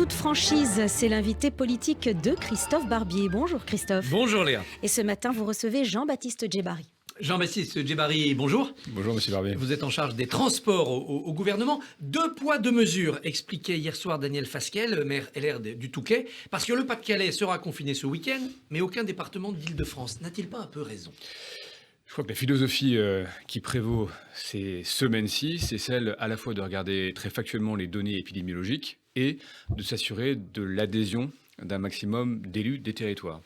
toute franchise, c'est l'invité politique de Christophe Barbier. Bonjour Christophe. Bonjour Léa. Et ce matin, vous recevez Jean-Baptiste Djebbari. Jean-Baptiste Djebbari, bonjour. Bonjour Monsieur Barbier. Vous êtes en charge des transports au gouvernement. 2 poids, 2 mesures, expliquait hier soir Daniel Fasquelle, maire LR du Touquet, parce que le Pas-de-Calais sera confiné ce week-end, mais aucun département d'Île-de-France. N'a-t-il pas un peu raison ? Je crois que la philosophie qui prévaut ces semaines-ci, c'est celle à la fois de regarder très factuellement les données épidémiologiques et de s'assurer de l'adhésion d'un maximum d'élus des territoires.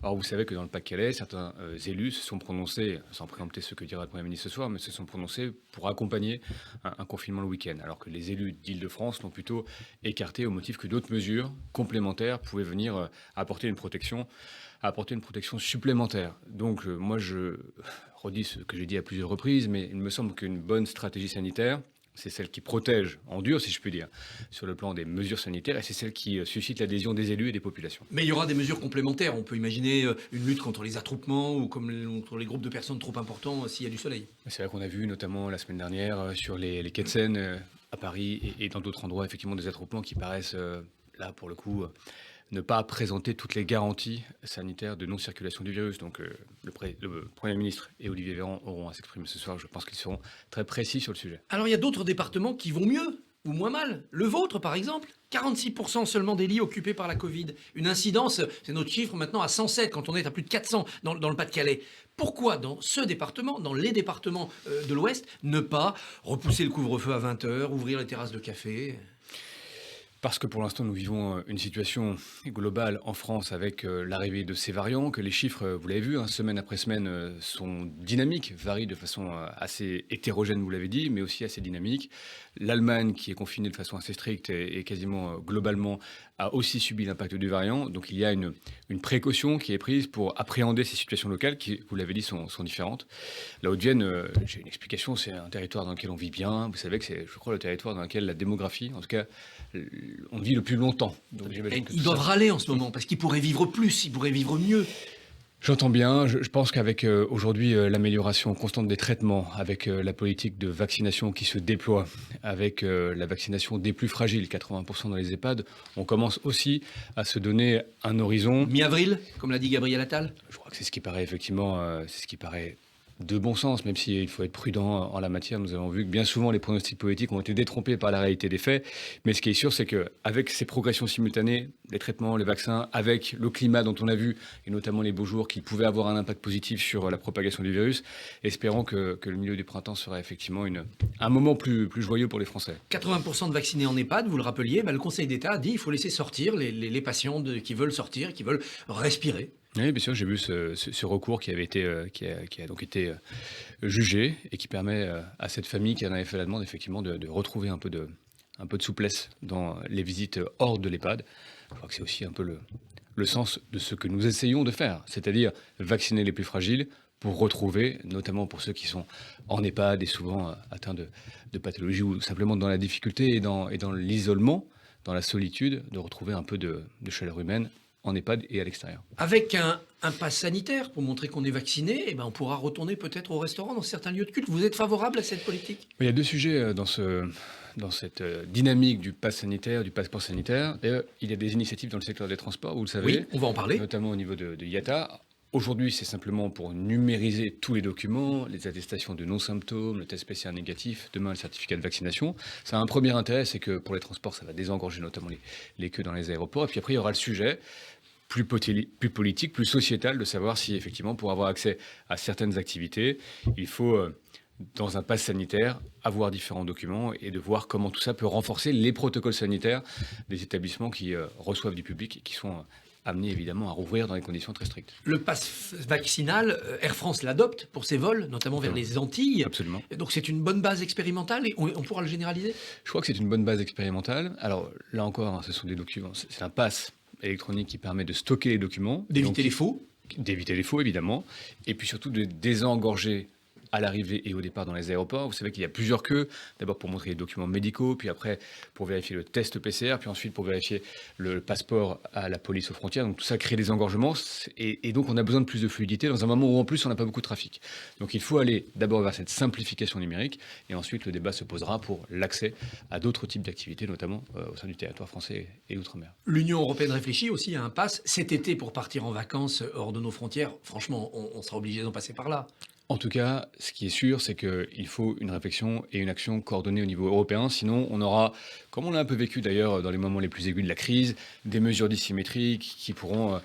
Or, vous savez que dans le Pas-de-Calais, certains élus se sont prononcés, sans préempter ce que dira le Premier ministre ce soir, mais se sont prononcés pour accompagner un confinement le week-end, alors que les élus d'Île-de-France l'ont plutôt écarté au motif que d'autres mesures complémentaires pouvaient venir apporter une protection supplémentaire. Donc, moi, je redis ce que j'ai dit à plusieurs reprises, mais il me semble qu'une bonne stratégie sanitaire, c'est celle qui protège en dur, si je puis dire, sur le plan des mesures sanitaires, et c'est celle qui suscite l'adhésion des élus et des populations. Mais il y aura des mesures complémentaires. On peut imaginer une lutte contre les attroupements ou contre les groupes de personnes trop importants s'il y a du soleil. C'est vrai qu'on a vu, notamment la semaine dernière, sur les quais de Seine à Paris et dans d'autres endroits, effectivement, des attroupements qui paraissent, là, pour le coup, ne pas présenter toutes les garanties sanitaires de non-circulation du virus. Donc le Premier ministre et Olivier Véran auront à s'exprimer ce soir. Je pense qu'ils seront très précis sur le sujet. Alors il y a d'autres départements qui vont mieux ou moins mal. Le vôtre, par exemple, 46% seulement des lits occupés par la Covid. Une incidence, c'est notre chiffre maintenant, à 107, quand on est à plus de 400 dans le Pas-de-Calais. Pourquoi, dans ce département, dans les départements de l'Ouest, ne pas repousser le couvre-feu à 20h, ouvrir les terrasses de café ? Parce que pour l'instant, nous vivons une situation globale en France avec l'arrivée de ces variants, que les chiffres, vous l'avez vu, semaine après semaine, sont dynamiques, varient de façon assez hétérogène, vous l'avez dit, mais aussi assez dynamique. L'Allemagne, qui est confinée de façon assez stricte et quasiment globalement, a aussi subi l'impact du variant. Donc il y a une précaution qui est prise pour appréhender ces situations locales qui, vous l'avez dit, sont différentes. La Haute-Vienne, j'ai une explication, c'est un territoire dans lequel on vit bien. Vous savez que c'est, je crois, le territoire dans lequel la démographie, en tout cas, on vit le plus longtemps. Donc, ils doivent râler en ce moment, parce qu'ils pourraient vivre plus, ils pourraient vivre mieux. J'entends bien. Je pense qu'avec aujourd'hui l'amélioration constante des traitements, avec la politique de vaccination qui se déploie, avec la vaccination des plus fragiles, 80% dans les EHPAD, on commence aussi à se donner un horizon. Mi-avril, comme l'a dit Gabriel Attal ? Je crois que c'est ce qui paraît effectivement, c'est ce qui paraît de bon sens, même s'il faut être prudent en la matière. Nous avons vu que bien souvent les pronostics politiques ont été détrompés par la réalité des faits. Mais ce qui est sûr, c'est qu'avec ces progressions simultanées, les traitements, les vaccins, avec le climat dont on a vu, et notamment les beaux jours qui pouvaient avoir un impact positif sur la propagation du virus, espérons que le milieu du printemps sera effectivement un moment plus joyeux pour les Français. 80% de vaccinés en EHPAD, vous le rappeliez, le Conseil d'État a dit qu'il faut laisser sortir les patients qui veulent sortir, qui veulent respirer. Oui, bien sûr, j'ai vu ce recours qui a donc été jugé et qui permet à cette famille qui en avait fait la demande effectivement de retrouver un peu de souplesse dans les visites hors de l'EHPAD. Je crois que c'est aussi un peu le sens de ce que nous essayons de faire, c'est-à-dire vacciner les plus fragiles pour retrouver, notamment pour ceux qui sont en EHPAD et souvent atteints de pathologies ou simplement dans la difficulté et dans l'isolement, dans la solitude, de retrouver un peu de chaleur humaine en EHPAD et à l'extérieur. Avec un pass sanitaire pour montrer qu'on est vacciné, on pourra retourner peut-être au restaurant dans certains lieux de culte. Vous êtes favorable à cette politique ? Il y a 2 sujets dans cette dynamique du pass sanitaire, du passeport sanitaire. D'ailleurs, il y a des initiatives dans le secteur des transports, vous le savez. Oui, on va en parler. Notamment au niveau de IATA. Aujourd'hui, c'est simplement pour numériser tous les documents, les attestations de non-symptômes, le test PCR négatif, demain le certificat de vaccination. Ça a un premier intérêt, c'est que pour les transports, ça va désengorger notamment les queues dans les aéroports. Et puis après, il y aura le sujet plus politique, plus sociétal, de savoir si effectivement, pour avoir accès à certaines activités, il faut, dans un pass sanitaire, avoir différents documents et de voir comment tout ça peut renforcer les protocoles sanitaires des établissements qui reçoivent du public et qui sont amenés évidemment à rouvrir dans des conditions très strictes. Le pass vaccinal, Air France l'adopte pour ses vols, notamment vers les Antilles. Absolument. Donc c'est une bonne base expérimentale et on pourra le généraliser ? Je crois que c'est une bonne base expérimentale. Alors là encore, ce sont des documents, c'est un pass électronique qui permet de stocker les documents. D'éviter les faux. D'éviter les faux, évidemment. Et puis surtout de désengorger à l'arrivée et au départ dans les aéroports. Vous savez qu'il y a plusieurs queues, d'abord pour montrer les documents médicaux, puis après pour vérifier le test PCR, puis ensuite pour vérifier le passeport à la police aux frontières. Donc tout ça crée des engorgements et donc on a besoin de plus de fluidité dans un moment où en plus on n'a pas beaucoup de trafic. Donc il faut aller d'abord vers cette simplification numérique et ensuite le débat se posera pour l'accès à d'autres types d'activités, notamment au sein du territoire français et outre-mer. L'Union européenne réfléchit aussi à un pass cet été pour partir en vacances hors de nos frontières. Franchement, on sera obligé d'en passer par là. En tout cas, ce qui est sûr, c'est qu'il faut une réflexion et une action coordonnée au niveau européen. Sinon, on aura, comme on l'a un peu vécu d'ailleurs dans les moments les plus aigus de la crise, des mesures dissymétriques qui pourront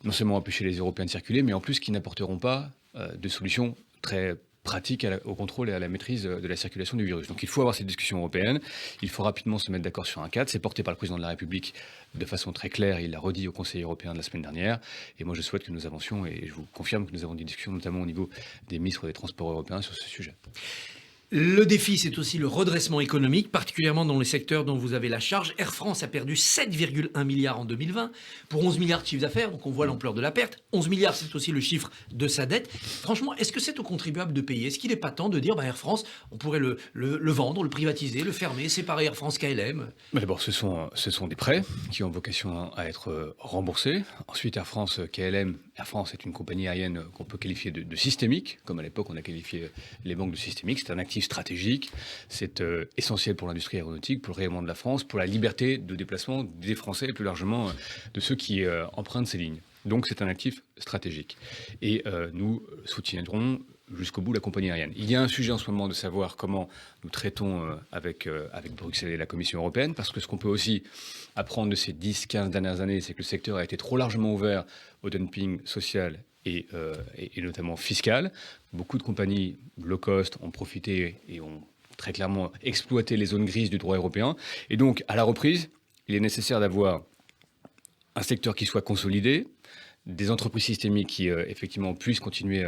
non seulement empêcher les Européens de circuler, mais en plus qui n'apporteront pas de solutions très pratiques au contrôle et à la maîtrise de la circulation du virus. Donc il faut avoir cette discussion européenne, il faut rapidement se mettre d'accord sur un cadre, c'est porté par le président de la République de façon très claire, il l'a redit au Conseil européen de la semaine dernière, et moi je souhaite que nous avancions, et je vous confirme que nous avons des discussions notamment au niveau des ministres des Transports européens sur ce sujet. Le défi, c'est aussi le redressement économique, particulièrement dans les secteurs dont vous avez la charge. Air France a perdu 7,1 milliards en 2020 pour 11 milliards de chiffre d'affaires, donc on voit l'ampleur de la perte. 11 milliards, c'est aussi le chiffre de sa dette. Franchement, est-ce que c'est aux contribuables de payer? Est-ce qu'il n'est pas temps de dire Air France, on pourrait le vendre, le privatiser, le fermer, séparer Air France KLM? D'abord, ce sont des prêts qui ont vocation à être remboursés. Ensuite, Air France, KLM, Air France est une compagnie aérienne qu'on peut qualifier de systémique, comme à l'époque on a qualifié les banques de systémique. C'est un actif stratégique, c'est essentiel pour l'industrie aéronautique, pour le rayonnement de la France, pour la liberté de déplacement des Français et plus largement de ceux qui empruntent ces lignes. Donc c'est un actif stratégique. Et nous soutiendrons jusqu'au bout la compagnie aérienne. Il y a un sujet en ce moment de savoir comment nous traitons avec Bruxelles et la Commission européenne, parce que ce qu'on peut aussi apprendre de ces 10-15 dernières années, c'est que le secteur a été trop largement ouvert au dumping social et notamment fiscal. Beaucoup de compagnies low cost ont profité et ont très clairement exploité les zones grises du droit européen. Et donc, à la reprise, il est nécessaire d'avoir un secteur qui soit consolidé, des entreprises systémiques qui, effectivement, puissent continuer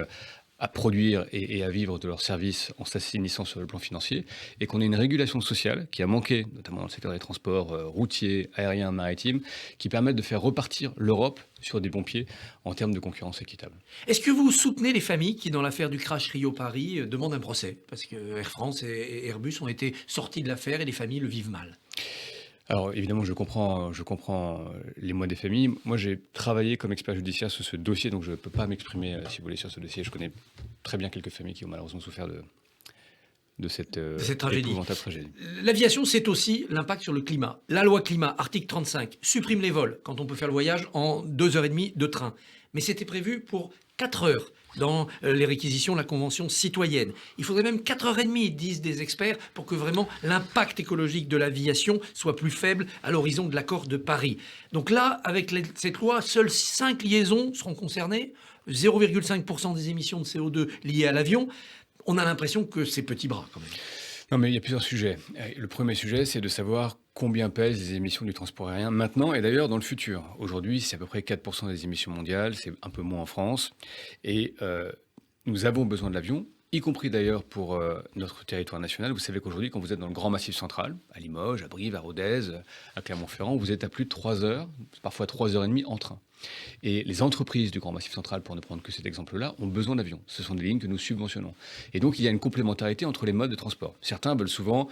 à produire et à vivre de leurs services en s'assainissant sur le plan financier, et qu'on ait une régulation sociale qui a manqué, notamment dans le secteur des transports routiers, aériens, maritimes, qui permettent de faire repartir l'Europe sur des bons pieds en termes de concurrence équitable. Est-ce que vous soutenez les familles qui, dans l'affaire du crash Rio-Paris, demandent un procès? Parce que Air France et Airbus ont été sortis de l'affaire et les familles le vivent mal. Alors évidemment, je comprends les mots des familles. Moi, j'ai travaillé comme expert judiciaire sur ce dossier, donc je ne peux pas m'exprimer, si vous voulez, sur ce dossier. Je connais très bien quelques familles qui ont malheureusement souffert de cette épouvantable tragédie. L'aviation, c'est aussi l'impact sur le climat. La loi climat, article 35, supprime les vols quand on peut faire le voyage en 2h30 de train. Mais c'était prévu pour 4 heures dans les réquisitions de la Convention citoyenne. Il faudrait même 4h30, disent des experts, pour que vraiment l'impact écologique de l'aviation soit plus faible à l'horizon de l'accord de Paris. Donc là, avec cette loi, seules 5 liaisons seront concernées, 0,5% des émissions de CO2 liées à l'avion. On a l'impression que c'est petit bras quand même. Non, mais il y a plusieurs sujets. Le premier sujet, c'est de savoir combien pèsent les émissions du transport aérien maintenant et d'ailleurs dans le futur. Aujourd'hui, c'est à peu près 4% des émissions mondiales, c'est un peu moins en France. Et nous avons besoin de l'avion, y compris d'ailleurs pour notre territoire national. Vous savez qu'aujourd'hui, quand vous êtes dans le Grand Massif central, à Limoges, à Brive, à Rodez, à Clermont-Ferrand, vous êtes à plus de 3 heures, parfois 3h30 en train. Et les entreprises du Grand Massif central, pour ne prendre que cet exemple-là, ont besoin d'avions. Ce sont des lignes que nous subventionnons. Et donc, il y a une complémentarité entre les modes de transport. Certains veulent souvent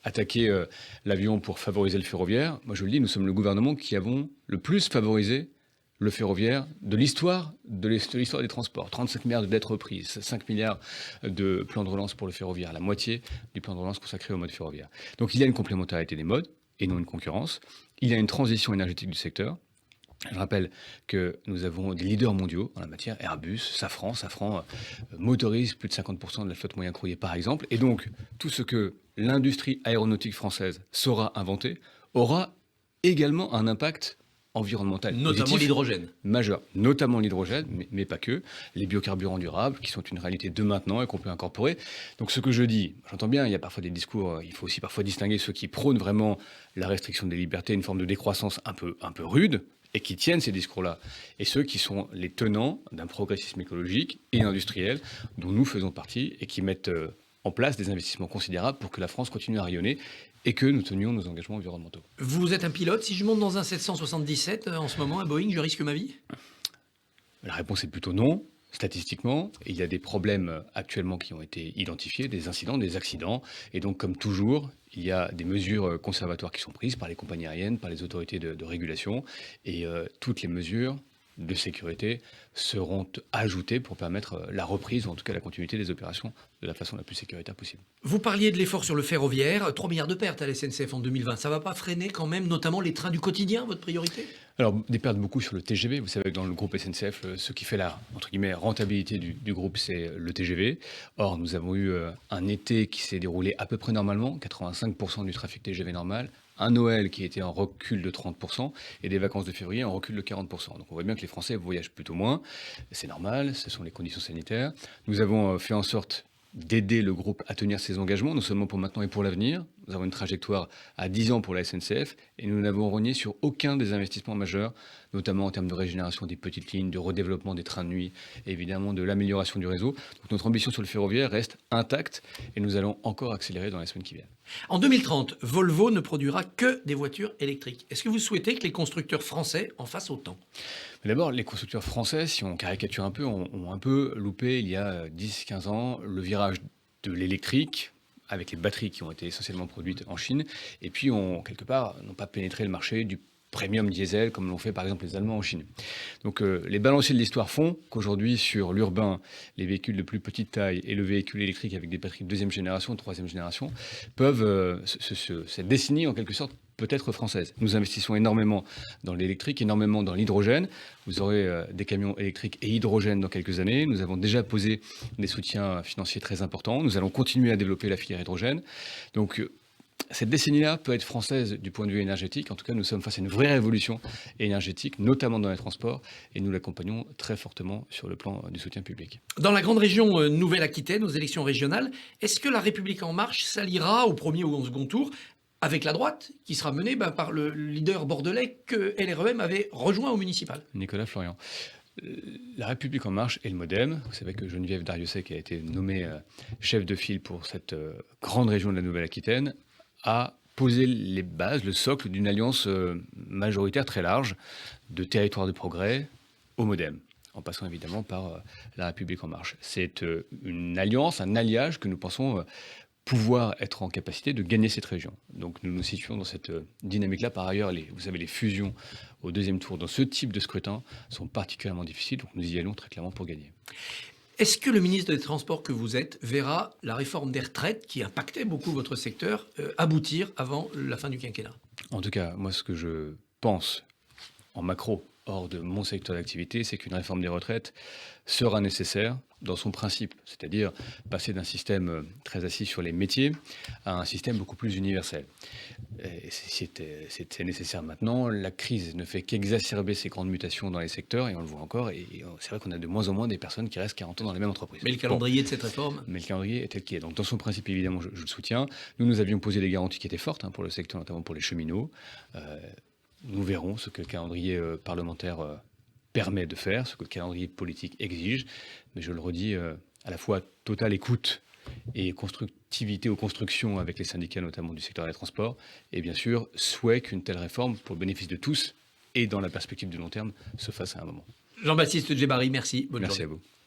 attaquer l'avion pour favoriser le ferroviaire. Moi, je le dis, nous sommes le gouvernement qui avons le plus favorisé le ferroviaire de l'histoire des transports. 35 milliards de dettes reprises, 5 milliards de plans de relance pour le ferroviaire, la moitié du plan de relance consacré au mode ferroviaire. Donc, il y a une complémentarité des modes et non une concurrence. Il y a une transition énergétique du secteur. Je rappelle que nous avons des leaders mondiaux en la matière, Airbus, Safran. Safran motorise plus de 50% de la flotte moyen courrier, par exemple. Et donc, tout ce que l'industrie aéronautique française saura inventer aura également un impact environnemental notamment l'hydrogène. Majeur, notamment l'hydrogène, mais pas que. Les biocarburants durables, qui sont une réalité de maintenant et qu'on peut incorporer. Donc ce que je dis, j'entends bien, il y a parfois des discours, il faut aussi parfois distinguer ceux qui prônent vraiment la restriction des libertés, une forme de décroissance un peu rude, et qui tiennent ces discours-là, et ceux qui sont les tenants d'un progressisme écologique et industriel dont nous faisons partie et qui mettent en place des investissements considérables pour que la France continue à rayonner et que nous tenions nos engagements environnementaux. Vous êtes un pilote. Si je monte dans un 777 en ce moment, un Boeing, je risque ma vie? La réponse est plutôt non. statistiquement, il y a des problèmes actuellement qui ont été identifiés, des incidents, des accidents. Et donc, comme toujours, il y a des mesures conservatoires qui sont prises par les compagnies aériennes, par les autorités de régulation. Et toutes les mesures de sécurité seront ajoutées pour permettre la reprise, ou en tout cas la continuité des opérations de la façon la plus sécuritaire possible. Vous parliez de l'effort sur le ferroviaire, 3 milliards de pertes à la SNCF en 2020. Ça ne va pas freiner quand même, notamment les trains du quotidien, votre priorité? Alors, des pertes beaucoup sur le TGV. Vous savez que dans le groupe SNCF, ce qui fait la entre guillemets, rentabilité du groupe, c'est le TGV. Or, nous avons eu un été qui s'est déroulé à peu près normalement, 85% du trafic TGV normal, un Noël qui était en recul de 30% et des vacances de février en recul de 40%. Donc on voit bien que les Français voyagent plutôt moins. C'est normal, ce sont les conditions sanitaires. Nous avons fait en sorte d'aider le groupe à tenir ses engagements, non seulement pour maintenant et pour l'avenir. Nous avons une trajectoire à 10 ans pour la SNCF et nous n'avons rogné sur aucun des investissements majeurs, notamment en termes de régénération des petites lignes, de redéveloppement des trains de nuit et évidemment de l'amélioration du réseau. Donc notre ambition sur le ferroviaire reste intacte et nous allons encore accélérer dans les semaines qui viennent. En 2030, Volvo ne produira que des voitures électriques. Est-ce que vous souhaitez que les constructeurs français en fassent autant? Mais d'abord, les constructeurs français, si on caricature un peu, ont un peu loupé il y a 10-15 ans le virage de l'électrique, avec les batteries qui ont été essentiellement produites en Chine, et puis quelque part, n'ont pas pénétré le marché du premium diesel, comme l'ont fait par exemple les Allemands en Chine. Donc les balanciers de l'histoire font qu'aujourd'hui, sur l'urbain, les véhicules de plus petite taille et le véhicule électrique avec des batteries de deuxième génération, troisième génération, peuvent cette décennie en quelque sorte peut être française. Nous investissons énormément dans l'électrique, énormément dans l'hydrogène. Vous aurez des camions électriques et hydrogène dans quelques années. Nous avons déjà posé des soutiens financiers très importants. Nous allons continuer à développer la filière hydrogène. Donc cette décennie-là peut être française du point de vue énergétique. En tout cas, nous sommes face à une vraie révolution énergétique, notamment dans les transports, et nous l'accompagnons très fortement sur le plan du soutien public. Dans la grande région Nouvelle-Aquitaine, aux élections régionales, est-ce que La République En Marche s'alliera au premier ou au second tour avec la droite, qui sera menée par le leader bordelais que LREM avait rejoint au municipal? Nicolas Florian. La République En Marche et le MoDem, vous savez que Geneviève Darrieussecq a été nommée chef de file pour cette grande région de la Nouvelle-Aquitaine, a posé les bases, le socle d'une alliance majoritaire très large de territoires de progrès au MoDem, en passant évidemment par La République En Marche. C'est une alliance, un alliage que nous pensons pouvoir être en capacité de gagner cette région. Donc nous nous situons dans cette dynamique-là. Par ailleurs, vous savez, les fusions au deuxième tour dans ce type de scrutin sont particulièrement difficiles, donc nous y allons très clairement pour gagner. Est-ce que le ministre des Transports que vous êtes verra la réforme des retraites, qui impactait beaucoup votre secteur, aboutir avant la fin du quinquennat? En tout cas, moi, ce que je pense en macro, hors de mon secteur d'activité, c'est qu'une réforme des retraites sera nécessaire dans son principe, c'est-à-dire passer d'un système très assis sur les métiers à un système beaucoup plus universel. C'est nécessaire maintenant. La crise ne fait qu'exacerber ces grandes mutations dans les secteurs, et on le voit encore, et c'est vrai qu'on a de moins en moins des personnes qui restent 40 ans dans les mêmes entreprises. Mais le calendrier de cette réforme? Mais le calendrier est tel qu'il est. Donc dans son principe, évidemment, je le soutiens. Nous avions posé des garanties qui étaient fortes pour le secteur, notamment pour les cheminots. Nous verrons ce que le calendrier parlementaire permet de faire, ce que le calendrier politique exige. Mais je le redis, à la fois totale écoute et constructivité aux constructions avec les syndicats, notamment du secteur des transports, et bien sûr, souhait qu'une telle réforme, pour le bénéfice de tous et dans la perspective du long terme, se fasse à un moment. Jean-Baptiste Djebari, merci. Bonne Merci journée. à vous.